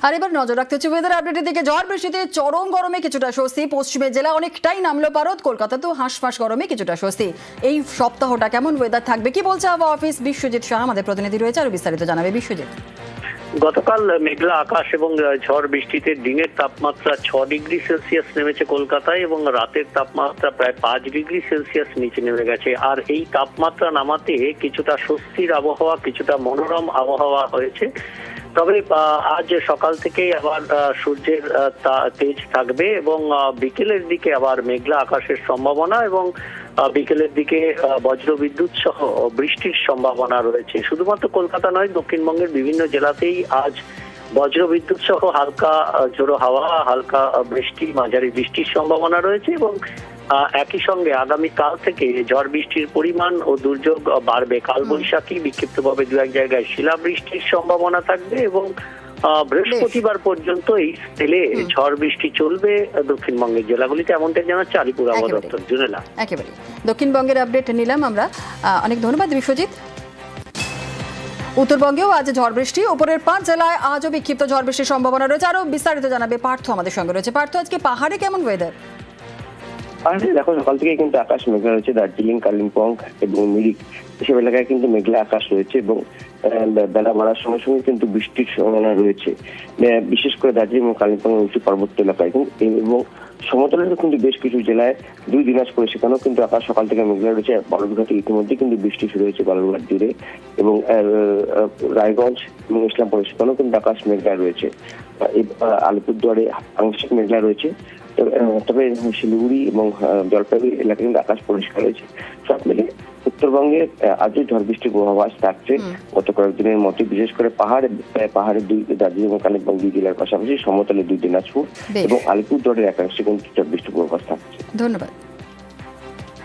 আর এবার নজর রাখতে হচ্ছে ওয়েদার আপডেটের দিকে। ঝড় বৃষ্টিতে চরম গরমে কিছুটা স্বস্তি, পশ্চিমের জেলা অনেকটাই নামলো পারদ, কলকাতাতেও হাঁসফাঁস গরমে কিছুটা স্বস্তি। এই সপ্তাহটা কেমন ওয়েদার থাকবে কি বলছে আবহাওয়া অফিস? বিশ্বজিৎ শাহ আমাদের প্রতিনিধি রয়েছে, আরো বিস্তারিত জানাবে বিশ্বজিৎ। গতকাল মেঘলা আকাশ এবং ঝড় বৃষ্টিতে দিনের তাপমাত্রা 6 ডিগ্রি সেলসিয়াস নেমেছে কলকাতায় এবং রাতের তাপমাত্রা প্রায় 5 ডিগ্রি সেলসিয়াস নিচে নেমে গেছে। আর এই তাপমাত্রা নামাতে কিছুটা স্বস্তির আবহাওয়া, কিছুটা মনোরম আবহাওয়া হয়েছে। তবে আজ সকাল থেকে আবার সূর্যের তেজ থাকবে এবং বিকেলের দিকে আবার মেঘলা আকাশের সম্ভাবনা এবং বিকেলের দিকে বজ্রবিদ্যুৎ সহ বৃষ্টির সম্ভাবনা রয়েছে। শুধুমাত্র কলকাতা নয়, দক্ষিণবঙ্গের বিভিন্ন জেলাতেই আজ বজ্রবিদ্যুৎ সহ হালকা ঝোড়ো হাওয়া, হালকা বৃষ্টি, মাঝারি বৃষ্টির সম্ভাবনা রয়েছে এবং একই সঙ্গে আগামী কাল থেকে ঝড় বৃষ্টির পরিমাণ ও দুর্যোগ বাড়বে। কালবৈশাখী, বিক্ষিপ্তভাবে দু এক জায়গায় শিলাবৃষ্টির সম্ভাবনা থাকবে এবং বৃহস্পতিবার পর্যন্ত এই স্কেলে ঝড় বৃষ্টি চলবে দক্ষিণবঙ্গের জেলাগুলিতে, এমনটাই জানাচ্ছে আলিপুর আবহাওয়া দপ্তর। জুনেলা, একেবারে দক্ষিণবঙ্গের আপডেট নিলাম আমরা। অনেক ধন্যবাদ বিশ্বজিৎ। উত্তরবঙ্গেও আজ ঝড় বৃষ্টি, উপরের 5 জেলায় আজও বিক্ষিপ্ত ঝড় বৃষ্টির সম্ভাবনা রয়েছে। আরো বিস্তারিত জানাবে পার্থ আমাদের সঙ্গে রয়েছে। পার্থ, আজকে পাহাড়ে কেমন ওয়েদার? দেখো, সকাল থেকে কিন্তু আকাশ মেঘলা রয়েছে। দার্জিলিং, কালিম্পং এবং মিরিক এসব এলাকায় কিন্তু মেঘলা আকাশ রয়েছে এবং বেলা বাড়ার সঙ্গে সঙ্গে কিন্তু বৃষ্টির সম্ভাবনা রয়েছে, বিশেষ করে দার্জিলিং এবং কালিম্পং উঁচু পার্বত্য এলাকায় এবং সমতলের কিন্তু বেশ কিছু জেলায় 2 দিনাজপুরে সেখানেও কিন্তু আকাশ সকাল থেকে মেঘলা রয়েছে। বালুরঘাটে ইতিমধ্যে কিন্তু বৃষ্টি শুরু হয়েছে, বালুরঘাট জুড়ে এবং রায়গঞ্জ এবং ইসলামপুরে সেখানেও কিন্তু আকাশ মেঘলা রয়েছে। আলিপুরদুয়ারে আংশিক মেঘলা রয়েছে, তবে শিলিগুড়ি এবং জলপাইগুড়ি এলাকায় কিন্তু আকাশ পরিষ্কার রয়েছে। সব মিলে উত্তরবঙ্গে আজও ঝড় বৃষ্টির পূর্বাভাস থাকছে গত কয়েকদিনের মতো, বিশেষ করে পাহাড়ে 2 দার্জিলিং এবং কালিম্পং 2 জেলার পাশাপাশি সমতলে 2 দিনাজপুর এবং আলিপুরদুয়ারের একাংশে কিন্তু ঝড় বৃষ্টির পূর্বাভাস থাকছে। ধন্যবাদ।